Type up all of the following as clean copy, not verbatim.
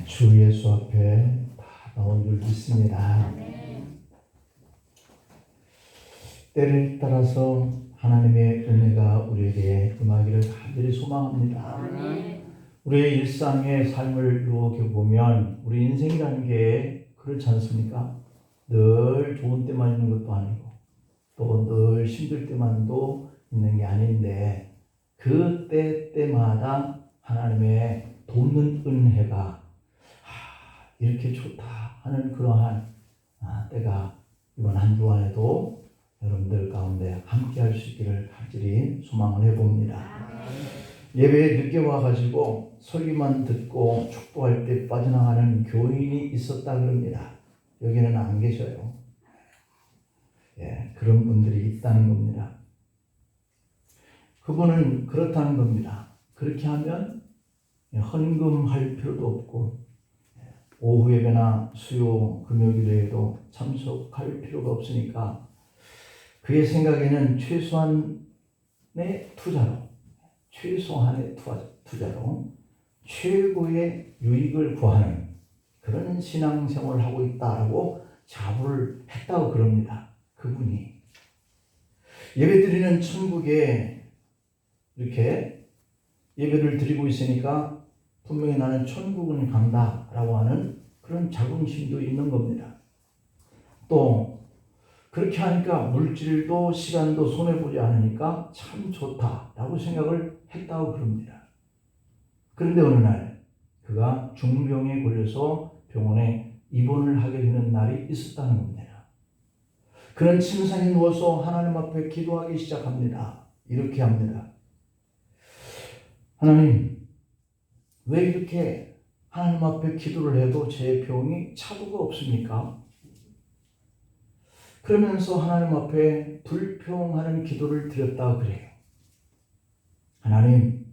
주 예수 앞에 다 나온 줄 믿습니다. 때를 따라서 하나님의 은혜가 우리에게 임하기를 간절히 소망합니다. 우리의 일상의 삶을 누워게 보면 우리 인생이라는 게 그렇지 않습니까? 늘 좋은 때만 있는 것도 아니고 또 늘 힘들 때만도 있는 게 아닌데 그 때마다 하나님의 돕는 은혜가 이렇게 좋다 하는 그러한 때가 이번 한 주간에도 여러분들 가운데 함께 할 수 있기를 간절히 소망을 해봅니다. 예배에 늦게 와가지고 설교만 듣고 축복할 때 빠져나가는 교인이 있었다 그럽니다. 여기는 안 계셔요. 그런 분들이 있다는 겁니다. 그분은 그렇다는 겁니다. 그렇게 하면 헌금할 필요도 없고 오후 예배나 수요 금요일에도 참석할 필요가 없으니까 그의 생각에는 최소한의 투자로 최고의 유익을 구하는 그런 신앙생활을 하고 있다라고 자부를 했다고 그럽니다. 그분이 예배드리는 천국에 이렇게 예배를 드리고 있으니까 분명히 나는 천국은 간다라고 하는 그런 자긍심도 있는 겁니다. 또 그렇게 하니까 물질도 시간도 손해보지 않으니까 참 좋다라고 생각을 했다고 그럽니다. 그런데 어느 날 그가 중병에 걸려서 병원에 입원을 하게 되는 날이 있었다는 겁니다. 그는 침상에 누워서 하나님 앞에 기도하기 시작합니다. 이렇게 합니다. 하나님, 왜 이렇게 하나님 앞에 기도를 해도 제 병이 차도가 없습니까? 그러면서 하나님 앞에 불평하는 기도를 드렸다 그래요. 하나님,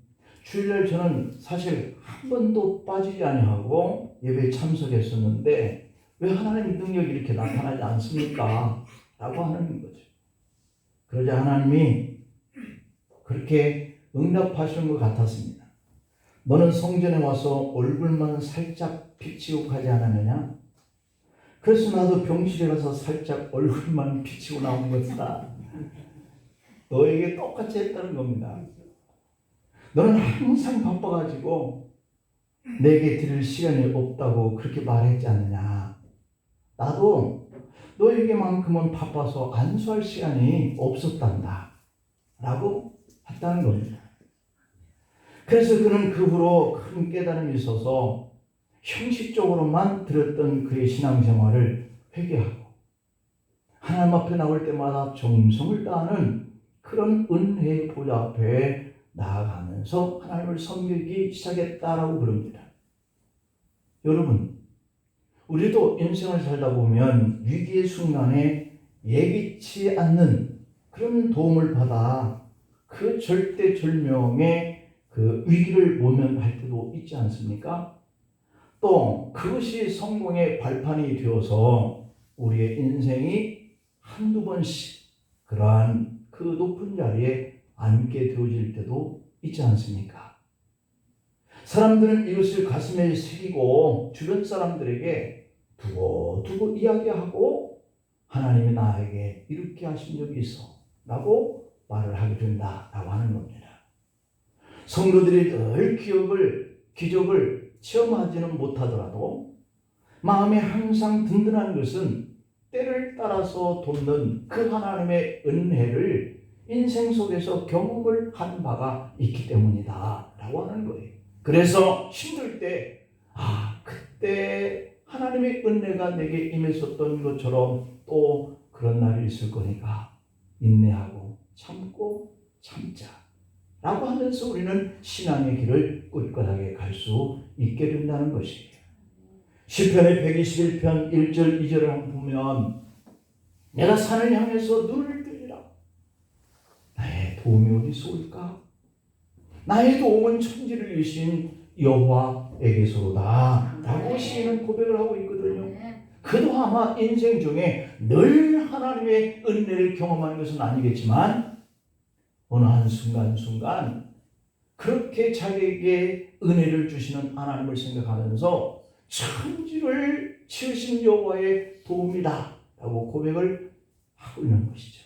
주일날 저는 사실 한 번도 빠지지 아니하고 예배에 참석했었는데 왜 하나님의 능력이 이렇게 나타나지 않습니까? 라고 하는 거죠. 그러자 하나님이 그렇게 응답하시는 것 같았습니다. 너는 성전에 와서 얼굴만 살짝 비치고 가지 않았느냐? 그래서 나도 병실에 가서 살짝 얼굴만 비치고 나온 것이다. 너에게 똑같이 했다는 겁니다. 너는 항상 바빠가지고 내게 드릴 시간이 없다고 그렇게 말했지 않느냐? 나도 너에게만큼은 바빠서 안수할 시간이 없었단다 라고 했다는 겁니다. 그래서 그는 그 후로 큰 깨달음이 있어서 형식적으로만 들었던 그의 신앙생활을 회개하고 하나님 앞에 나올 때마다 정성을 다하는 그런 은혜의 보좌 앞에 나아가면서 하나님을 섬기기 시작했다라고 그럽니다. 여러분, 우리도 인생을 살다 보면 위기의 순간에 예기치 않는 그런 도움을 받아 그 절대절명의 그 위기를 모면할 때도 있지 않습니까? 또 그것이 성공의 발판이 되어서 우리의 인생이 한두 번씩 그러한 그 높은 자리에 앉게 되어질 때도 있지 않습니까? 사람들은 이것을 가슴에 새기고 주변 사람들에게 두고 이야기하고 하나님이 나에게 이렇게 하신 적이 있어 라고 말을 하게 된다라고 하는 겁니다. 성도들이 늘 기적을 체험하지는 못하더라도 마음에 항상 든든한 것은 때를 따라서 돕는 그 하나님의 은혜를 인생 속에서 경험을 한 바가 있기 때문이다 라고 하는 거예요. 그래서 힘들 때 그때 하나님의 은혜가 내게 임했었던 것처럼 또 그런 날이 있을 거니까 인내하고 참고 참자 라고 하면서 우리는 신앙의 길을 꿋꿋하게 갈 수 있게 된다는 것이에요. 시편의 121편 1절 2절을 한번 보면 내가 산을 향해서 눈을 뜨리라. 나의 도움이 어디서 올까? 나의 도움은 천지를 이신 여호와에게서로다 라고 시인은 고백을 하고 있거든요. 그도 아마 인생 중에 늘 하나님의 은혜를 경험하는 것은 아니겠지만 어느 한순간 그렇게 자기에게 은혜를 주시는 하나님을 생각하면서 천지를 지으신 여호와의 도움이다 라고 고백을 하고 있는 것이죠.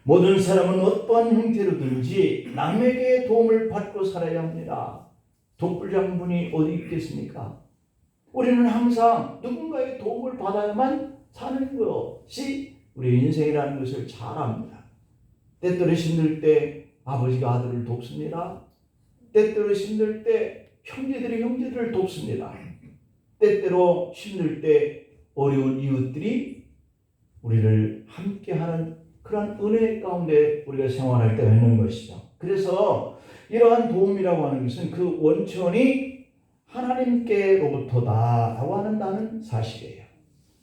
모든 사람은 어떠한 형태로든지 남에게 도움을 받고 살아야 합니다. 독불장군이 어디 있겠습니까? 우리는 항상 누군가의 도움을 받아야만 사는 것이 우리 인생이라는 것을 잘 압니다. 때때로 힘들 때 아버지가 아들을 돕습니다. 때때로 힘들 때 형제들이 형제들을 돕습니다. 때때로 힘들 때 어려운 이웃들이 우리를 함께하는 그런 은혜 가운데 우리가 생활할 때가 있는 것이죠. 그래서 이러한 도움이라고 하는 것은 그 원천이 하나님께로부터다 라고 한다는 사실이에요.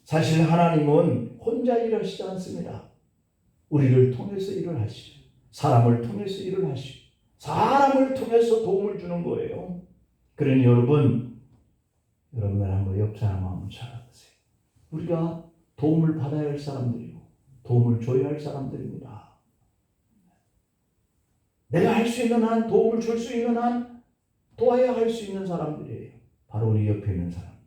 사실 하나님은 혼자 일하시지 않습니다. 우리를 통해서 일을 하시죠. 사람을 통해서 일을 하시고 사람을 통해서 도움을 주는 거예요. 그러니 여러분 한번 옆 사람 한번 찾아보세요. 우리가 도움을 받아야 할 사람들이고 도움을 줘야 할 사람들입니다. 내가 할 수 있는 한, 도움을 줄 수 있는 한 도와야 할 수 있는 사람들이에요. 바로 우리 옆에 있는 사람들이죠.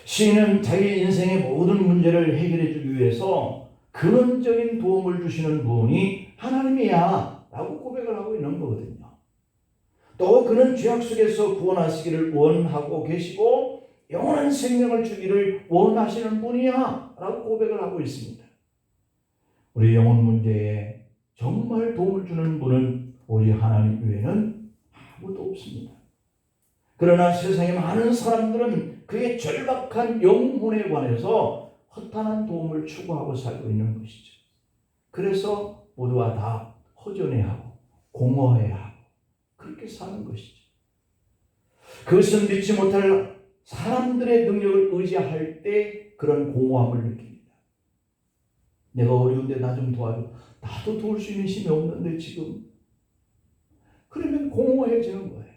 시인은 자기 인생의 모든 문제를 해결해 주기 위해서 근원적인 도움을 주시는 분이 하나님이야 라고 고백을 하고 있는 거거든요. 또 그는 죄악 속에서 구원하시기를 원하고 계시고 영원한 생명을 주기를 원하시는 분이야 라고 고백을 하고 있습니다. 우리 영혼 문제에 정말 도움을 주는 분은 오직 하나님 외에는 아무도 없습니다. 그러나 세상의 많은 사람들은 그의 절박한 영혼에 관해서 허탄한 도움을 추구하고 살고 있는 것이죠. 그래서 모두가 다 허전해하고 공허해하고 그렇게 사는 것이죠. 그것은 믿지 못할 사람들의 능력을 의지할 때 그런 공허함을 느낍니다. 내가 어려운데 나 좀 도와줘. 나도 도울 수 있는 힘이 없는데 지금. 그러면 공허해지는 거예요.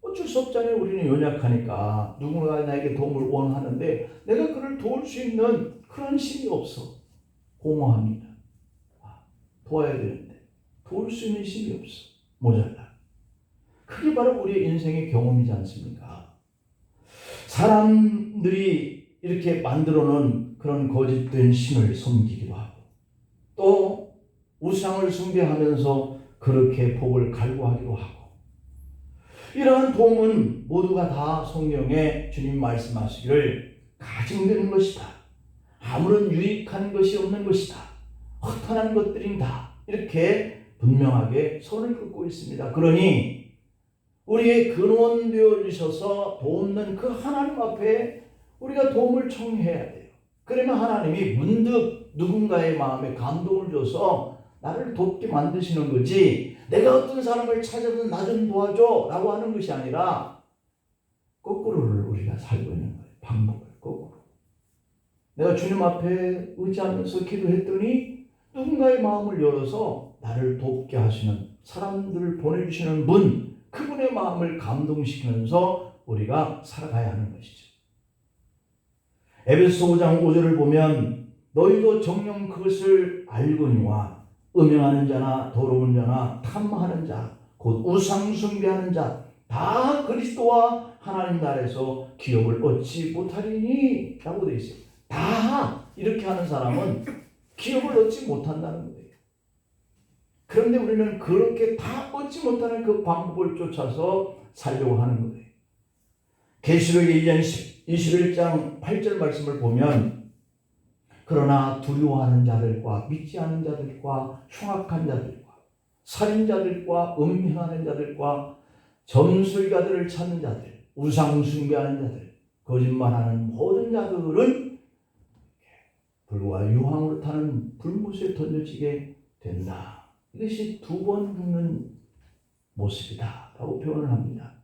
어쩔 수 없잖아요. 우리는 연약하니까 누군가 나에게 도움을 원하는데 내가 그를 도울 수 있는 그런 힘이 없어. 공허합니다. 도와야 되는데 도울 수 있는 힘이 없어. 모자라. 그게 바로 우리의 인생의 경험이지 않습니까? 사람들이 이렇게 만들어 놓은 그런 거짓된 신을 섬기기도 하고 또 우상을 숭배하면서 그렇게 복을 갈구하기도 하고 이러한 도움은 모두가 다 성경에 주님 말씀하시기를 가증되는 것이다. 아무런 유익한 것이 없는 것이다. 허탄한 것들이다. 이렇게 분명하게 선을 긋고 있습니다. 그러니 우리의 근원되어 주셔서 돕는 그 하나님 앞에 우리가 도움을 청해야 돼요. 그러면 하나님이 문득 누군가의 마음에 감동을 줘서 나를 돕게 만드시는 거지 내가 어떤 사람을 찾아서 나 좀 도와줘 라고 하는 것이 아니라 거꾸로를 우리가 살고 있는 거예요. 방법을 거꾸로. 내가 주님 앞에 의지하면서 기도했더니 누군가의 마음을 열어서 나를 돕게 하시는 사람들을 보내주시는 분, 그분의 마음을 감동시키면서 우리가 살아가야 하는 것이죠. 에베소 5장 5절을 보면 너희도 정녕 그것을 알거니와 음행하는 자나 더러운 자나 탐하는 자 곧 우상 숭배하는 자 다 그리스도와 하나님 나라에서 기업을 얻지 못하리니 라고 되어 있어요. 다 이렇게 하는 사람은 기업을 얻지 못한다는 거예요. 그런데 우리는 그렇게 다 얻지 못하는 그 방법을 쫓아서 살려고 하는 거예요. 계시록 1장 21장 8절 말씀을 보면 그러나 두려워하는 자들과 믿지 않는 자들과 흉악한 자들과 살인자들과 음행하는 자들과 점술가들을 찾는 자들, 우상 숭배하는 자들, 거짓말하는 모든 자들은 불과 유황으로 타는 불못에 던져지게 된다. 이것이 두 번 죽는 모습이다 라고 표현을 합니다.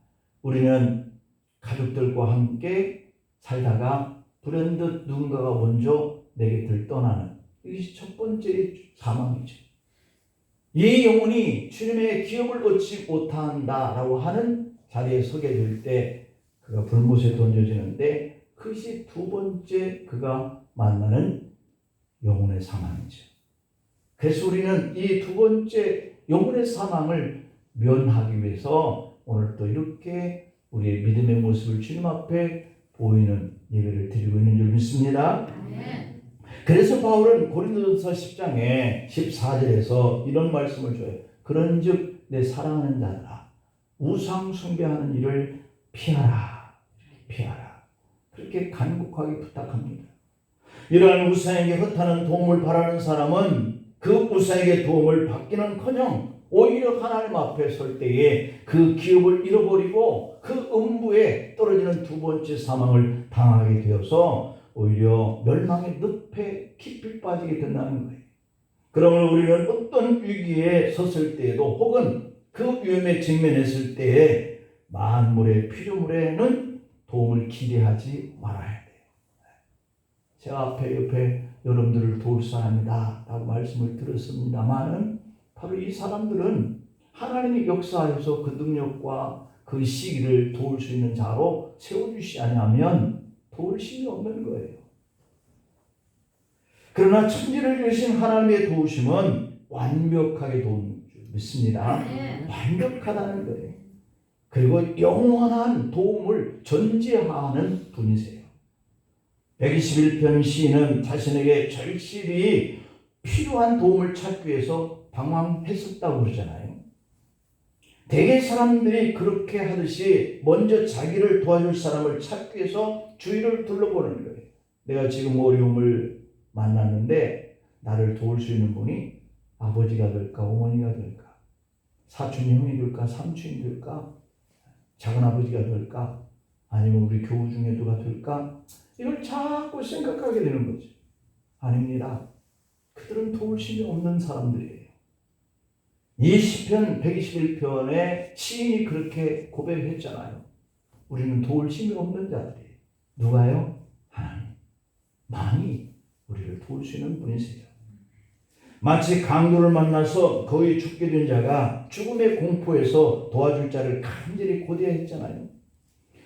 우리는 가족들과 함께 살다가 불현듯 누군가가 먼저 내 곁을 떠나는, 이것이 첫 번째 사망이죠. 이 영혼이 주님의 기업을 얻지 못한다라고 하는 자리에 서게 될 때 그가 불못에 던져지는데, 그것이 두 번째 그가 만나는 영혼의 사망이죠. 그래서 우리는 이 두 번째 영혼의 사망을 면하기 위해서 오늘 또 이렇게 우리의 믿음의 모습을 주님 앞에 보이는 예배를 드리고 있는 줄 믿습니다. 그래서 바울은 고린도전서 10장에 14절에서 이런 말씀을 줘요. 그런즉 내 사랑하는 자들아, 우상 숭배하는 일을 피하라. 피하라. 그렇게 간곡하게 부탁합니다. 이러한 우상에게 허탄한 도움을 바라는 사람은 그 우상에게 도움을 받기는커녕 오히려 하나님 앞에 설 때에 그 기업을 잃어버리고 그 음부에 떨어지는 두 번째 사망을 당하게 되어서 오히려 멸망의 늪에 깊이 빠지게 된다는 거예요. 그러면 우리는 어떤 위기에 섰을 때에도 혹은 그 위험에 직면했을 때에 만물의 피조물에는 도움을 기대하지 말아야 돼요. 제가 앞에 옆에 여러분들을 도울 사람이다 라고 말씀을 들었습니다만은 바로 이 사람들은 하나님이 역사하셔서 그 능력과 그 시기를 도울 수 있는 자로 세워주시지 않으면 도울 힘이 없는 거예요. 그러나 천지를 지으신 하나님의 도우심은 완벽하게 도우는 줄 믿습니다. 완벽하다는 거예요. 그리고 영원한 도움을 전제하는 분이세요. 121편 시인은 자신에게 절실히 필요한 도움을 찾기 위해서 방황했었다고 그러잖아요. 대개 사람들이 그렇게 하듯이 먼저 자기를 도와줄 사람을 찾기 위해서 주위를 둘러보는 거예요. 내가 지금 어려움을 만났는데 나를 도울 수 있는 분이 아버지가 될까, 어머니가 될까, 사촌 형이 될까, 삼촌이 될까, 작은아버지가 될까, 아니면 우리 교우 중에 누가 될까? 이걸 자꾸 생각하게 되는 거죠. 아닙니다. 그들은 도울 힘이 없는 사람들이에요. 이 시편 121편에 시인이 그렇게 고백했잖아요. 우리는 도울 힘이 없는 자들이에요. 누가요? 하나님. 만이 우리를 도울 수 있는 분이세요. 마치 강도를 만나서 거의 죽게 된 자가 죽음의 공포에서 도와줄 자를 간절히 고대했잖아요.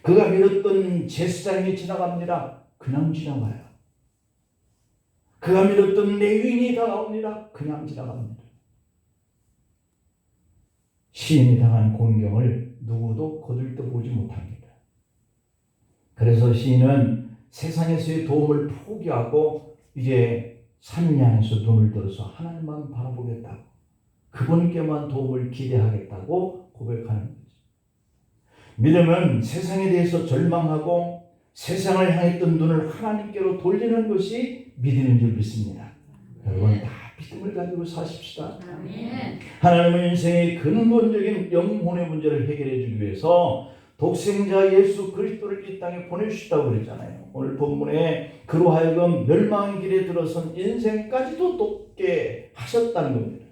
그가 믿었던 제사장이 지나갑니다. 그냥 지나가요. 그가 믿었던 레위인이 다가옵니다. 그냥 지나갑니다. 시인이 당한 공경을 누구도 거들떠보지 못합니다. 그래서 시인은 세상에서의 도움을 포기하고 이제 산을 향해서 눈을 들어서 하나님만 바라보겠다고, 그분께만 도움을 기대하겠다고 고백하는 거죠. 믿음은 세상에 대해서 절망하고 세상을 향했던 눈을 하나님께로 돌리는 것이 믿음인 줄 믿습니다. 여러분 다 믿음을 가지고 사십시다. 하나님은 인생의 근본적인 영혼의 문제를 해결해 주기 위해서 독생자 예수 그리스도를 이 땅에 보내주셨다고 그랬잖아요. 오늘 본문에 그로 하여금 멸망의 길에 들어선 인생까지도 돕게 하셨다는 겁니다.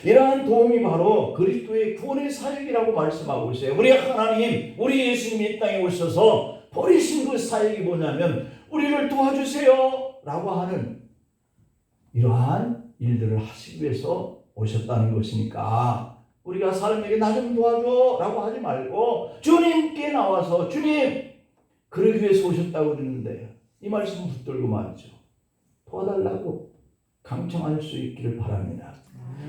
이러한 도움이 바로 그리스도의 구원의 사역이라고 말씀하고 있어요. 우리 하나님, 우리 예수님이 이 땅에 오셔서 버리신 그 사역이 뭐냐면 우리를 도와주세요 라고 하는 이러한 일들을 하시기 위해서 오셨다는 것이니까 우리가 사람에게 나 좀 도와줘 라고 하지 말고 주님께 나와서 주님 그러기 위해서 오셨다고 그러는데 이 말씀 붙들고 말이죠. 도와달라고 강청할 수 있기를 바랍니다.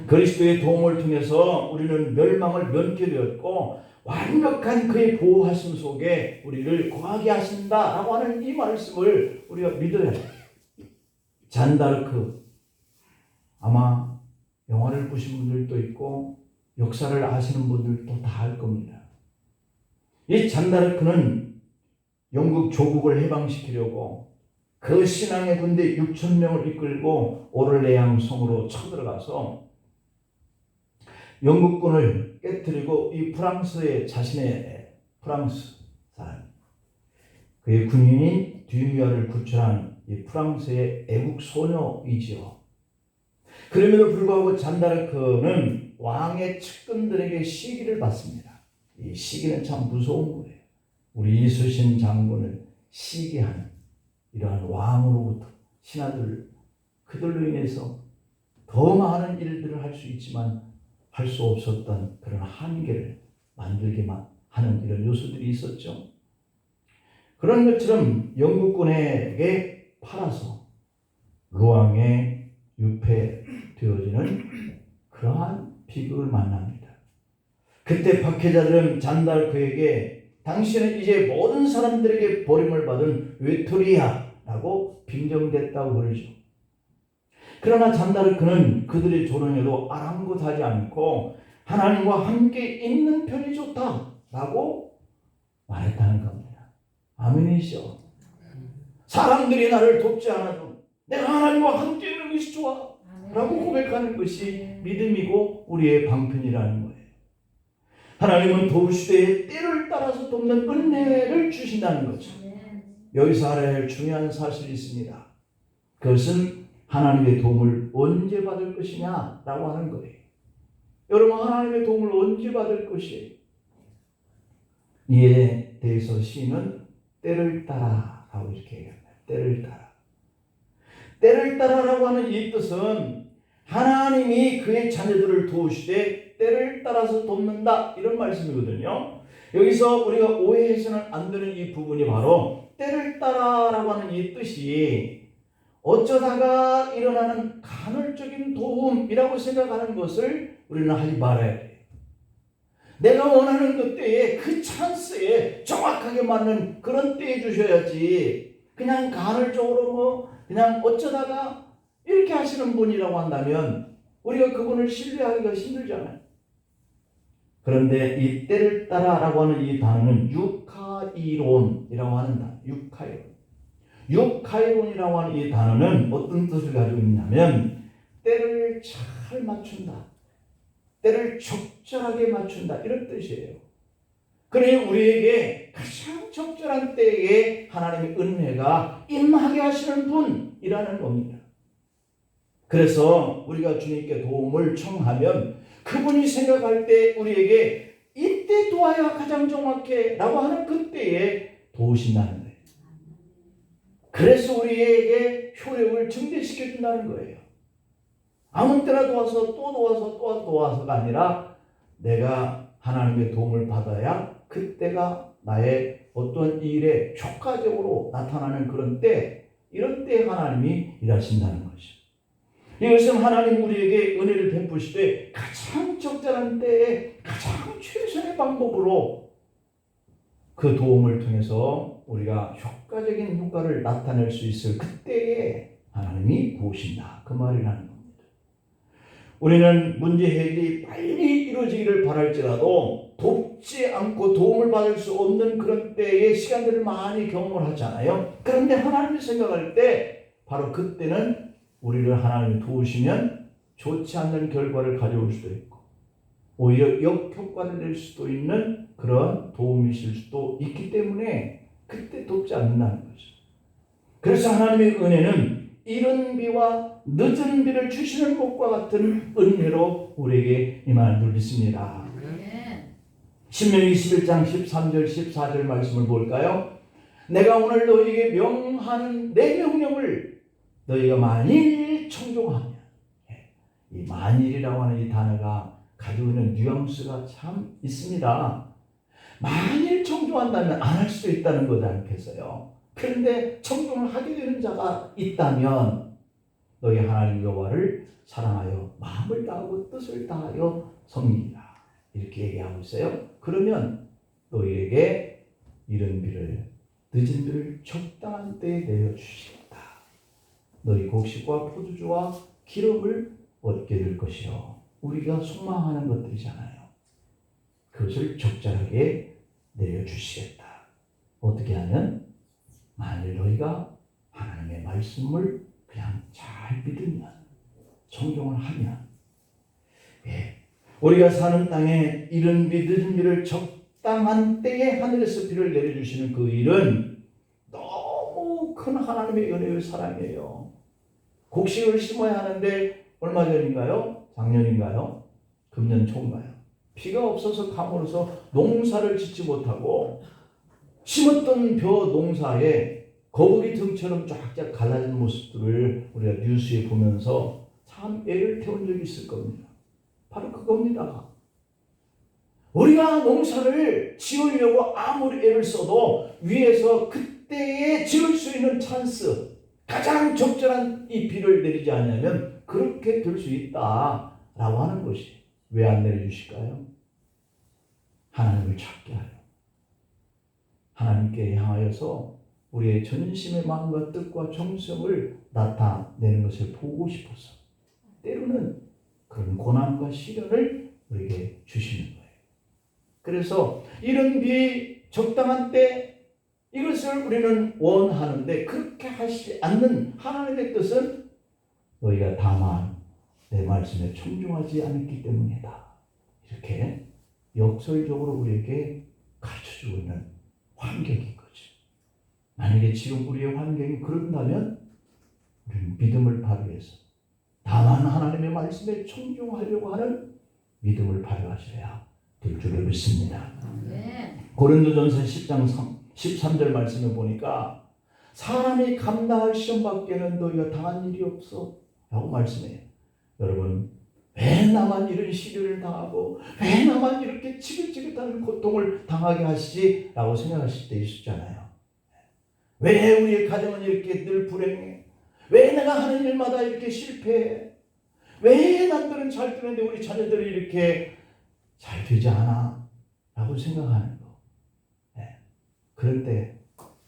그리스도의 도움을 통해서 우리는 멸망을 면케 되었고 완벽한 그의 보호하심 속에 우리를 거하게 하신다라고 하는 이 말씀을 우리가 믿어야 해요. 잔다르크 아마 영화를 보신 분들도 있고 역사를 아시는 분들도 다 알 겁니다. 이 잔다르크는 영국 조국을 해방시키려고 그 신앙의 군대 6,000명을 이끌고 오를레앙 성으로 쳐들어가서 영국군을 깨뜨리고 이 프랑스의 자신의 프랑스 사람, 그의 군인인 듀미아를 구출한 이 프랑스의 애국 소녀이지요. 그럼에도 불구하고 잔다르크는 왕의 측근들에게 시기를 받습니다. 이 시기는 참 무서운 거예요. 우리 이수신 장군을 시기하는 이러한 왕으로부터 신하들, 그들로 인해서 더 많은 일들을 할 수 있지만 할 수 없었던 그런 한계를 만들게만 하는 이런 요소들이 있었죠. 그런 것처럼 영국군에게 팔아서 루앙에 유폐되어지는 그러한 비극을 만납니다. 그때 박해자들은 잔다르크에게 당신은 이제 모든 사람들에게 버림을 받은 외톨이야라고 빙정됐다고 그러죠. 그러나 잔다르크는 그들의 조롱에도 아랑곳하지 않고 하나님과 함께 있는 편이 좋다라고 말했다는 겁니다. 아멘이죠. 사람들이 나를 돕지 않아도 내가 하나님과 함께 있는 것이 좋아 라고 고백하는 것이 믿음이고 우리의 방편이라는 거예요. 하나님은 도우시되 때를 따라서 돕는 은혜를 주신다는 거죠. 여기서 알아야 할 중요한 사실이 있습니다. 그것은 하나님의 도움을 언제 받을 것이냐라고 하는 거예요. 여러분, 하나님의 도움을 언제 받을 것이에요? 이에 대해서 시인은 때를 따라라고 이렇게 얘기합니다. 때를 따라. 때를 따라라고 하는 이 뜻은 하나님이 그의 자녀들을 도우시되 때를 따라서 돕는다, 이런 말씀이거든요. 여기서 우리가 오해해서는 안 되는 이 부분이 바로 때를 따라라고 하는 이 뜻이 어쩌다가 일어나는 간헐적인 도움이라고 생각하는 것을 우리는 하지 말아야 돼요. 내가 원하는 그때에 그 찬스에 정확하게 맞는 그런 때에 주셔야지, 그냥 간헐적으로 그냥 어쩌다가 이렇게 하시는 분이라고 한다면 우리가 그분을 신뢰하기가 힘들잖아요. 그런데 이 때를 따라라고 하는 이 단어는 유카이론이라고 하는 단어, 유카이론이라고 하는 이 단어는 어떤 뜻을 가지고 있냐면 때를 잘 맞춘다, 때를 적절하게 맞춘다, 이런 뜻이에요. 그러니 우리에게 가장 적절한 때에 하나님의 은혜가 임하게 하시는 분이라는 겁니다. 그래서 우리가 주님께 도움을 청하면 그분이 생각할 때 우리에게 이때 도와야 가장 정확해 라고 하는 그때에 도우신다는 거예요. 그래서 우리에게 효력을 증대시켜 준다는 거예요. 아무 때나 도와서 또 도와서 또 도와서가 아니라 내가 하나님의 도움을 받아야 그때가 나의 어떤 일에 효과적으로 나타나는 그런 때, 이런 때에 하나님이 일하신다는 거죠. 이것은 하나님 우리에게 은혜를 베푸시되 가장 적절한 때에 가장 최선의 방법으로 그 도움을 통해서 우리가 효과적인 효과를 나타낼 수 있을 그때에 하나님이 도우신다, 그 말이라는 겁니다. 우리는 문제 해결이 빨리 이루어지기를 바랄지라도 돕지 않고 도움을 받을 수 없는 그런 때의 시간들을 많이 경험을 하잖아요. 그런데 하나님이 생각할 때 바로 그때는 우리를 하나님이 도우시면 좋지 않는 결과를 가져올 수도 있고 오히려 역효과를 낼 수도 있는 그런 도움이실 수도 있기 때문에 그때 돕지 않는다는 거죠. 그래서 하나님의 은혜는 이른 비와 늦은 비를 주시는 것과 같은 은혜로 우리에게 임하는 줄 믿습니다. 신명기 11장 13절 14절 말씀을 볼까요? 내가 오늘 너희에게 명하는 내 명령을 너희가 만일 청종하면, 이 만일이라고 하는 이 단어가 가지고 있는 뉘앙스가 참 있습니다. 만일 청종한다면 안 할 수도 있다는 거지 않겠어요? 그런데 청종을 하게 되는 자가 있다면 너희 하나님 여호와를 사랑하여 마음을 다하고 뜻을 다하여 섬기라, 이렇게 얘기하고 있어요. 그러면 너희에게 이른 비를 늦은 비를 적당한 때에 내려주시겠다. 너희 곡식과 포도주와 기름을 얻게 될 것이요, 우리가 소망하는 것들이잖아요. 그것을 적절하게 내려주시겠다. 어떻게 하면? 만일 너희가 하나님의 말씀을 그냥 잘 믿으면, 청종을 하면, 우리가 사는 땅에 이른 비 늦은 비를 적당한 때에 하늘에서 비를 내려주시는 그 일은 너무 큰 하나님의 은혜의 사랑이에요. 곡식을 심어야 하는데 얼마 전인가요? 작년인가요? 금년 초인가요? 비가 없어서 가물어서 농사를 짓지 못하고 심었던 벼 농사에 거북이 등처럼 쫙쫙 갈라진 모습들을 우리가 뉴스에 보면서 참 애를 태운 적이 있을 겁니다. 바로 그겁니다. 우리가 농사를 지으려고 아무리 애를 써도 위에서 그때에 지을 수 있는 찬스, 가장 적절한 이 비를 내리지 않으면 그렇게 될 수 있다라고 하는 것이 왜 안 내려주실까요? 하나님을 찾게 하려. 하나님께 향하여서 우리의 전심의 마음과 뜻과 정성을 나타내는 것을 보고 싶어서 때로는 그런 고난과 시련을 우리에게 주시는 거예요. 그래서 이런 비 적당한 때 이것을 우리는 원하는데 그렇게 하시지 않는 하나님의 뜻은 너희가 다만 내 말씀에 청종하지 않았기 때문이다. 이렇게 역설적으로 우리에게 가르쳐주고 있는 환경인 거죠. 만약에 지금 우리의 환경이 그런다면 우리는 믿음을 발휘해서 다만 하나님의 말씀에 청종하려고 하는 믿음을 발휘하셔야 될 줄을 믿습니다. 고린도전서 10장 13절 말씀을 보니까 사람이 감당할 시험밖에는 너희가 당한 일이 없어 라고 말씀해요. 여러분, 왜 나만 이런 시련을 당하고 왜 나만 이렇게 지긋지긋한 고통을 당하게 하시지? 라고 생각하실 때 있었잖아요. 왜 우리의 가정은 이렇게 늘 불행해? 왜 내가 하는 일마다 이렇게 실패해? 왜 남들은 잘 되는데 우리 자녀들이 이렇게 잘 되지 않아? 라고 생각하는 거. 네. 그럴 때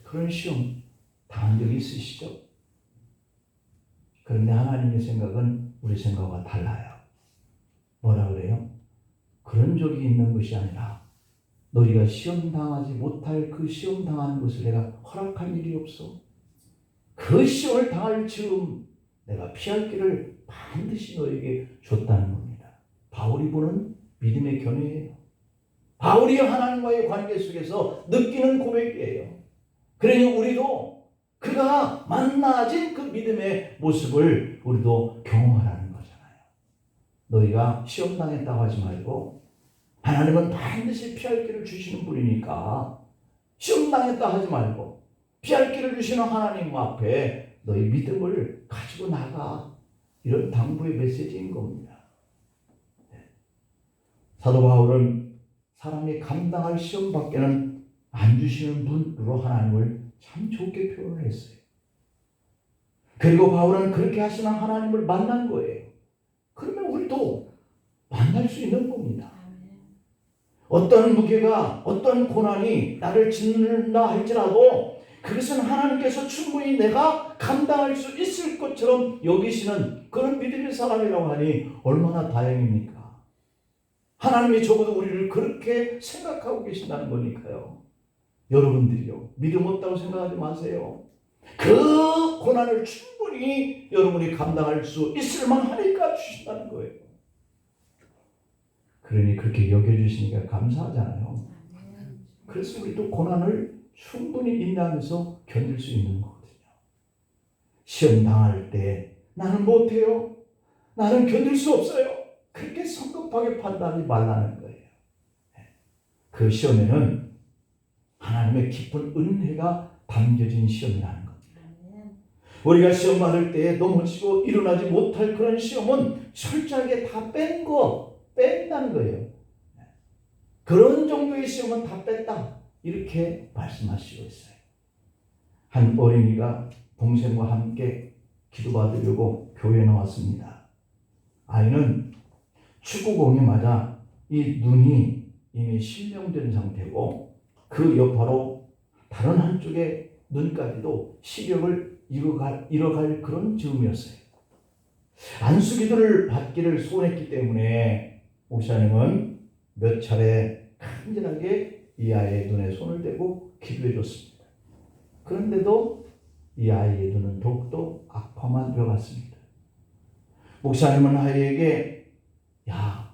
그런 시험 당한 적이 있으시죠? 그런데 하나님의 생각은 우리 생각과 달라요. 뭐라 그래요? 그런 적이 있는 것이 아니라 너희가 시험 당하지 못할 그 시험 당하는 것을 내가 허락한 일이 없어. 그 시험을 당할 즈음 내가 피할 길을 반드시 너에게 줬다는 겁니다. 바울이 보는 믿음의 견해예요. 바울이 하나님과의 관계 속에서 느끼는 고백이에요. 그러니 우리도 그가 만나진 그 믿음의 모습을 우리도 경험하라는 거잖아요. 너희가 시험 당했다고 하지 말고 하나님은 반드시 피할 길을 주시는 분이니까 시험 당했다 하지 말고 피할 길을 주시는 하나님 앞에 너희 믿음을 가지고 나가. 이런 당부의 메시지인 겁니다. 사도 바울은 사람이 감당할 시험 밖에는 안 주시는 분으로 하나님을 참 좋게 표현을 했어요. 그리고 바울은 그렇게 하시는 하나님을 만난 거예요. 그러면 우리도 만날 수 있는 겁니다. 어떤 무게가, 어떤 고난이 나를 짓는다 할지라도 그것은 하나님께서 충분히 내가 감당할 수 있을 것처럼 여기시는 그런 믿음의 사람이라고 하니 얼마나 다행입니까? 하나님이 적어도 우리를 그렇게 생각하고 계신다는 거니까요. 여러분들이요, 믿음 없다고 생각하지 마세요. 그 고난을 충분히 여러분이 감당할 수 있을 만하니까 주신다는 거예요. 그러니 그렇게 여겨주시니까 감사하잖아요. 그래서 우리도 고난을 충분히 인내하면서 견딜 수 있는 거거든요. 시험 당할 때 나는 못해요. 나는 견딜 수 없어요. 그렇게 성급하게 판단하지 말라는 거예요. 그 시험에는 하나님의 깊은 은혜가 담겨진 시험이라는 겁니다. 우리가 시험 받을 때 넘어지고 일어나지 못할 그런 시험은 철저하게 다 뺀다는 거예요. 그런 정도의 시험은 다 뺐다. 이렇게 말씀하시고 있어요. 한 어린이가 동생과 함께 기도받으려고 교회에 나왔습니다. 아이는 축구공이 맞아 이 눈이 이미 실명된 상태고 그 여파로 다른 한쪽의 눈까지도 시력을 잃어갈 그런 즈음이었어요. 안수기도를 받기를 소원했기 때문에 목사님은 몇 차례 간절하게 이 아이의 눈에 손을 대고 기도해 줬습니다. 그런데도 이 아이의 눈은 더욱더 악화만 되어갔습니다. 목사님은 아이에게 야,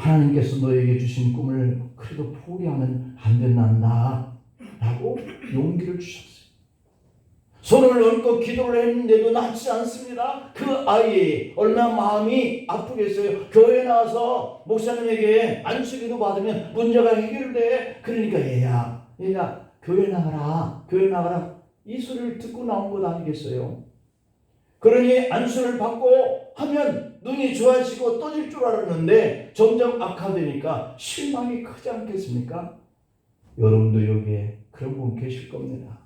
하나님께서 너에게 주신 꿈을 그래도 포기하면 안 된단다 라고 용기를 주셨어요. 손을 얹고 기도를 했는데도 낫지 않습니다. 그 아이 얼마나 마음이 아프겠어요. 교회에 나와서 목사님에게 안수기도 받으면 문제가 해결돼. 그러니까 얘야 교회 나가라 이 소리를 듣고 나온 것 아니겠어요. 그러니 안수를 받고 하면 눈이 좋아지고 떠질 줄 알았는데 점점 악화되니까 실망이 크지 않겠습니까? 여러분도 여기에 그런 분 계실 겁니다.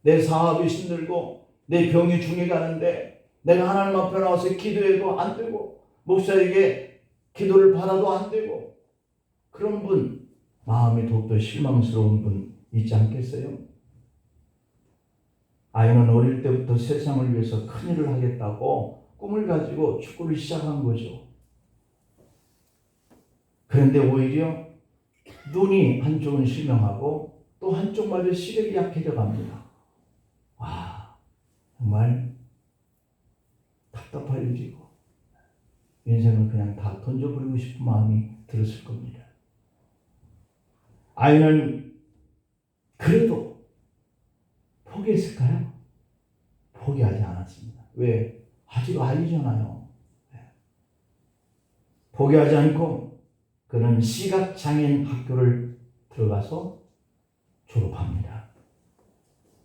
내 사업이 힘들고 내 병이 중에 가는데 내가 하나님 앞에 나와서 기도해도 안 되고 목사에게 기도를 받아도 안 되고, 그런 분, 마음이 더욱더 실망스러운 분 있지 않겠어요? 아이는 어릴 때부터 세상을 위해서 큰일을 하겠다고 꿈을 가지고 축구를 시작한 거죠. 그런데 오히려 눈이 한쪽은 실명하고 또 한쪽마저 시력이 약해져 갑니다. 와, 정말 답답할 일이고 인생을 그냥 다 던져버리고 싶은 마음이 들었을 겁니다. 아이는 그래도 포기했을까요? 포기하지 않았습니다. 왜? 아직 아이잖아요. 포기하지 않고 그는 시각장애인 학교를 들어가서 졸업합니다.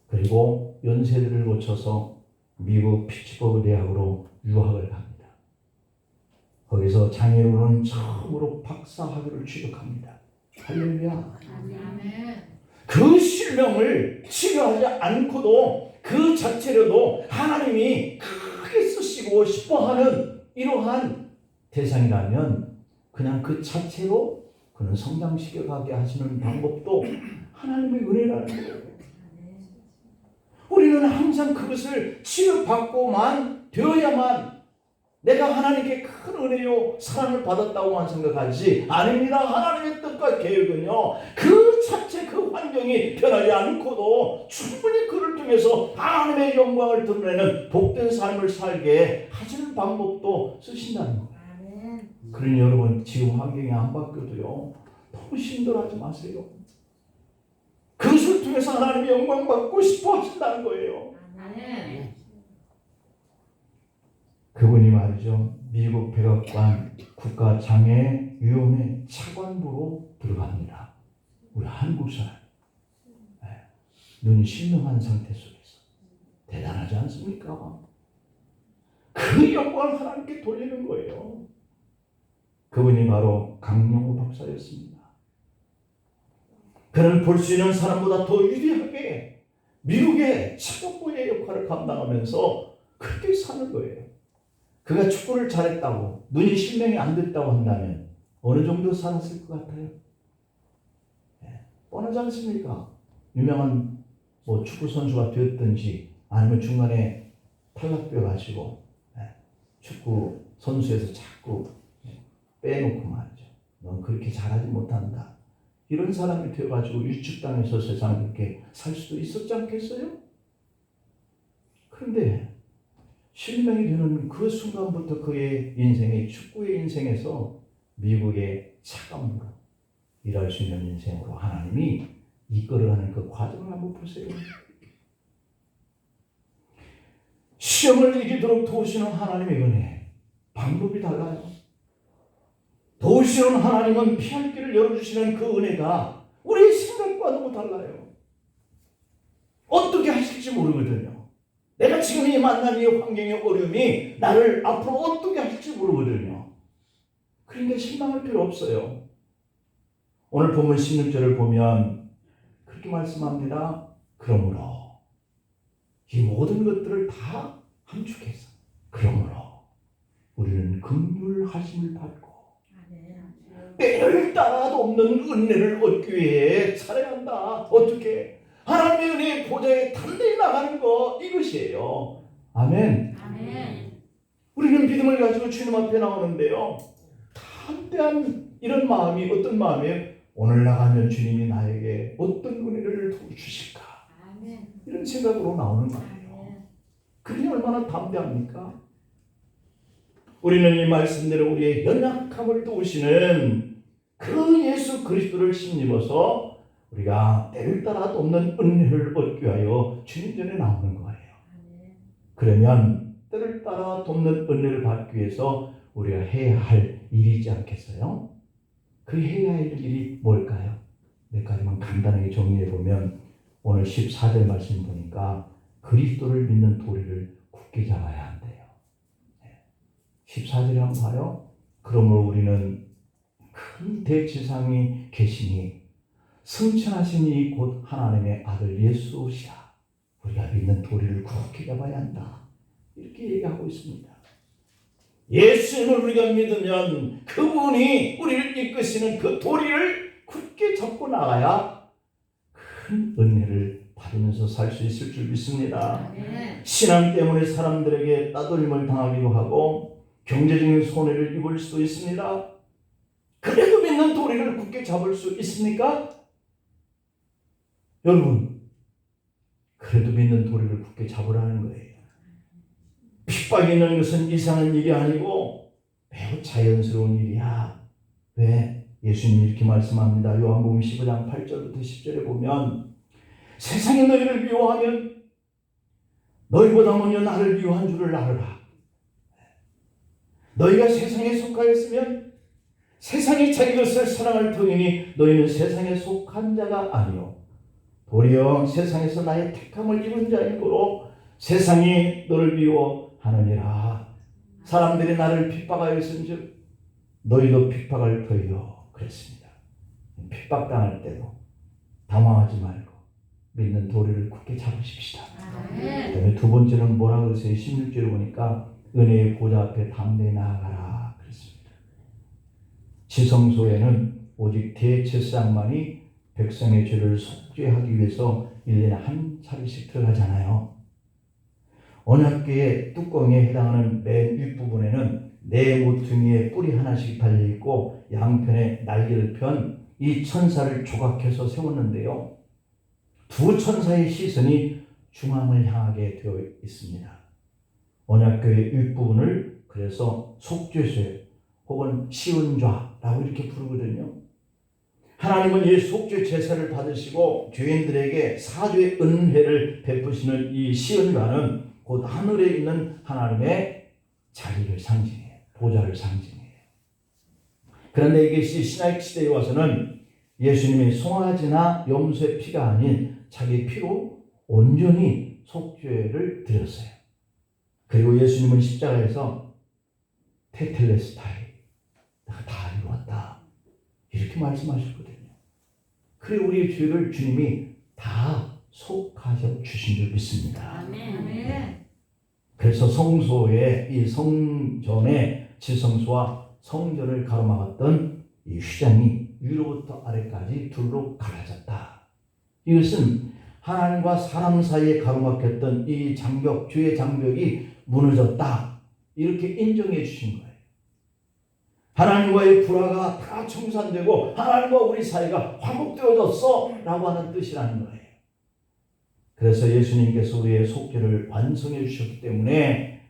그리고 연세대를 거쳐서 미국 피츠버그 대학으로 유학을 갑니다. 거기서 장애로는 처음으로 박사 학위를 취득합니다. 할렐루야. 그 실명을 치료하지 않고도 그 자체로도 하나님이 크게 쓰시고 싶어하는 이러한 대상이라면 그냥 그 자체로 그는 성장시켜가게 하시는 방법도 하나님의 은혜라는 거예요. 우리는 항상 그것을 치료받고만 되어야만 내가 하나님께 큰 은혜요 사랑을 받았다고만 생각하지, 아닙니다. 하나님의 뜻과 계획은요 그 자체 그 환경이 변하지 않고도 충분히 그를 통해서 하나님의 영광을 드러내는 복된 삶을 살게 하시는 방법도 쓰신다는 거예요. 그러니 여러분, 지금 환경이 안 바뀌어도요 너무 힘들어하지 마세요. 그것을 통해서 하나님의 영광 받고 싶어 하신다는 거예요. 그분이 말이죠, 미국 백악관 국가장애위원회 차관부로 들어갑니다. 우리 한국 사람, 눈이 실명한 상태 속에서 대단하지 않습니까? 그 영광을 하나님께 돌리는 거예요. 그분이 바로 강영우 박사였습니다. 그는 볼 수 있는 사람보다 더 유리하게 미국의 차관부의 역할을 감당하면서 그렇게 사는 거예요. 그가 축구를 잘했다고, 눈이 실명이 안 됐다고 한다면 어느 정도 살았을 것 같아요? 뻔하지 않습니까? 유명한 축구 선수가 되었든지 아니면 중간에 탈락되어가지고 축구 선수에서 자꾸 빼놓고 말이죠. 넌 그렇게 잘하지 못한다. 이런 사람이 되어가지고 유축당해서 세상을 그렇게 살 수도 있었지 않겠어요? 그런데 실명이 되는 그 순간부터 그의 인생의 축구의 인생에서 미국의 차관부로 일할 수 있는 인생으로 하나님이 이끌어가는 그 과정을 한번 보세요. 시험을 이기도록 도우시는 하나님의 은혜, 방법이 달라요. 도우시는 하나님은 피할 길을 열어주시는 그 은혜가 우리의 생각과 너무 달라요. 어떻게 하실지 모르거든요. 내가 지금 이 만난 이 환경의 어려움이 나를 앞으로 어떻게 할지 모르거든요. 그러니까 실망할 필요 없어요. 오늘 본문 16절을 보면 그렇게 말씀합니다. 그러므로 이 모든 것들을 다 함축해서 그러므로 우리는 긍휼하심을 받고 때를 따라도 없는 은혜를 얻기 위해 살아야 한다. 어떻게? 하나님의 은혜의 보좌에 담대히 나가는 것, 이것이에요. 아멘. 우리는 믿음을 가지고 주님 앞에 나오는데요, 담대한 이런 마음이 어떤 마음이에요? 오늘 나가면 주님이 나에게 어떤 은혜를 주실까? 이런 생각으로 나오는 거예요. 그게 얼마나 담대합니까? 우리는 이 말씀대로 우리의 연약함을 도우시는 그 예수 그리스도를 힘입어서 우리가 때를 따라 돕는 은혜를 얻기 위하여 주님 전에 나오는 거예요. 그러면 때를 따라 돕는 은혜를 받기 위해서 우리가 해야 할 일이지 않겠어요? 그 해야 할 일이 뭘까요? 몇 가지만 간단하게 정리해 보면 오늘 14절 말씀 보니까 그리스도를 믿는 도리를 굳게 잡아야 한대요. 14절에 한번 봐요. 그러므로 우리는 큰 대지상이 계시니 승천하신 이 곧 하나님의 아들 예수시라. 우리가 믿는 도리를 굳게 잡아야 한다. 이렇게 얘기하고 있습니다. 예수님을 우리가 믿으면 그분이 우리를 이끄시는 그 도리를 굳게 잡고 나가야 큰 은혜를 받으면서 살 수 있을 줄 믿습니다. 신앙 때문에 사람들에게 따돌림을 당하기도 하고 경제적인 손해를 입을 수도 있습니다. 그래도 믿는 도리를 굳게 잡을 수 있습니까? 여러분, 그래도 믿는 도리를 굳게 잡으라는 거예요. 핍박이 있는 것은 이상한 일이 아니고 매우 자연스러운 일이야. 왜? 예수님이 이렇게 말씀합니다. 요한복음 15장 8절부터 10절에 보면 세상이 너희를 미워하면 너희보다 먼저 나를 미워한 줄을 알아라. 너희가 세상에 속하였으면 세상이 자기 것을 사랑할 터이니 너희는 세상에 속한 자가 아니요 도리어 세상에서 나의 택함을 입은 자인 고로 세상이 너를 미워하느니라. 사람들이 나를 핍박하였은즉 너희도 핍박할 터이요 그랬습니다. 핍박당할 때도 당황하지 말고 믿는 도리를 굳게 잡으십시다. 그다음에 두 번째는 뭐라 그러세요? 16절에 보니까 은혜의 보좌 앞에 담대히 나아가라 그랬습니다. 지성소에는 오직 대제사장만이 백성의 죄를 속죄하기 위해서 1년에 한 차례씩 들어가잖아요. 언약궤의 뚜껑에 해당하는 맨 윗부분에는 네 모퉁이에 뿔이 하나씩 달려있고 양편에 날개를 편 이 천사를 조각해서 세웠는데요. 두 천사의 시선이 중앙을 향하게 되어 있습니다. 언약궤의 윗부분을 그래서 속죄죄 혹은 시은좌라고 이렇게 부르거든요. 하나님은 이 속죄 제사를 받으시고 죄인들에게 사죄의 은혜를 베푸시는 이 시은좌는 곧 하늘에 있는 하나님의 자리를 상징해요. 보좌를 상징해요. 그런데 이것이 신약 시대에 와서는 예수님이 송아지나 염소의 피가 아닌 자기 피로 온전히 속죄를 드렸어요. 그리고 예수님은 십자가에서 테텔레스타이 내가 다 이루었다 이렇게 말씀하셨거든요. 그래 우리의 죄를 주님이 다 속하셔 주신 줄 믿습니다. 아멘. 그래서 성소의 이 성전의 지성소와 성전을 가로막았던 이 휘장이 위로부터 아래까지 둘로 갈라졌다. 이것은 하나님과 사람 사이에 가로막혔던 이 장벽, 죄의 장벽이 무너졌다. 이렇게 인정해 주신 거예요. 하나님과의 불화가 다 청산되고 하나님과 우리 사이가 화목되어졌어 라고 하는 뜻이라는 거예요. 그래서 예수님께서 우리의 속죄를 완성해 주셨기 때문에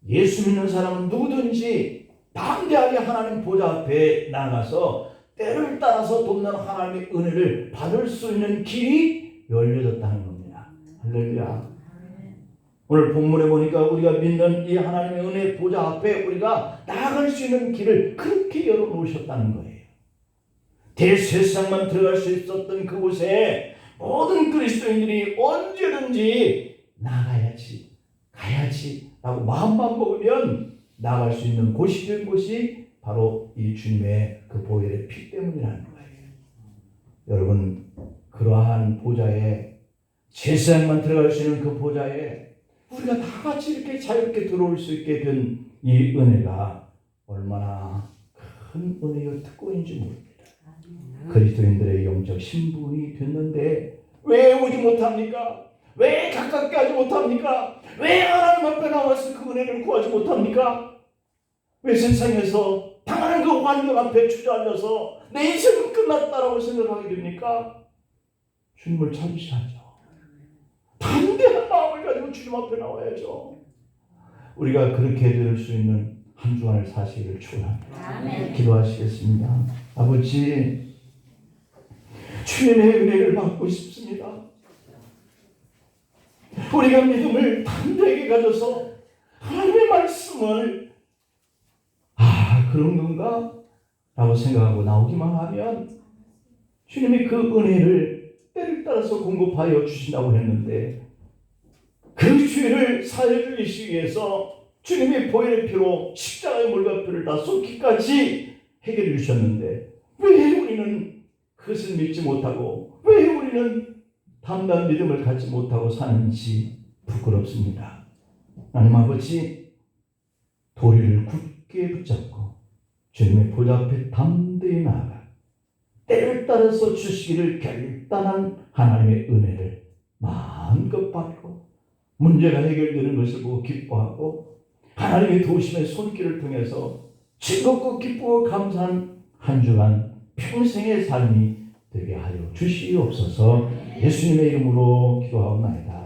예수 믿는 사람은 누구든지 담대하게 하나님 보좌 앞에 나가서 때를 따라서 돕는 하나님의 은혜를 받을 수 있는 길이 열려졌다는 겁니다. 할렐루야. 오늘 본문에 보니까 우리가 믿는 이 하나님의 은혜 보좌 앞에 우리가 나아갈 수 있는 길을 그렇게 열어놓으셨다는 거예요. 대세상만 들어갈 수 있었던 그곳에 모든 그리스도인들이 언제든지 나가야지, 가야지 라고 마음만 먹으면 나갈 수 있는 곳이 된 곳이 바로 이 주님의 그 보혈의 피 때문이라는 거예요. 여러분, 그러한 보좌에, 제사장만 들어갈 수 있는 그 보좌에 우리가 다 같이 이렇게 자유롭게 들어올 수 있게 된 이 은혜가 얼마나 큰 은혜요 특권인지 모릅니다. 그리스도인들의 영적 신분이 됐는데 왜 오지 못합니까? 왜 가깝게 하지 못합니까? 왜 하나님 앞에 나와서 그 은혜를 구하지 못합니까? 왜 세상에서 당하는 그 환경 앞에 주저앉아서 내 인생은 끝났다라고 생각하게 됩니까? 주님을 찾으셔야죠. 담대한 마음을 가지고 주님 앞에 나와야죠. 우리가 그렇게 될 수 있는 한 주간을 사시기를 축원합니다. 아멘. 기도하시겠습니다. 아버지, 주님의 은혜를 받고 싶습니다. 우리가 믿음을 담대하게 가져서 하나님의 말씀을 그런 건가? 라고 생각하고 나오기만 하면 주님이 그 은혜를 때를 따라서 공급하여 주신다고 했는데 그 죄를 사해 주시기 위해서 주님이 보혈의 피로 십자가의 물과 피를 다 쏟기까지 해결해 주셨는데 왜 우리는 그것을 믿지 못하고 왜 우리는 담대한 믿음을 갖지 못하고 사는지 부끄럽습니다. 하나님 아버지, 도리를 굳게 붙잡고 주님의 보좌 앞에 담대히 나아가 때를 따라서 주시기를 결단한 하나님의 은혜를 마음껏 받고 문제가 해결되는 것을 보고 기뻐하고 하나님의 도우심의 손길을 통해서 즐겁고 기쁘고 감사한 한 주간 평생의 삶이 되게 하여 주시옵소서. 예수님의 이름으로 기도하옵나이다.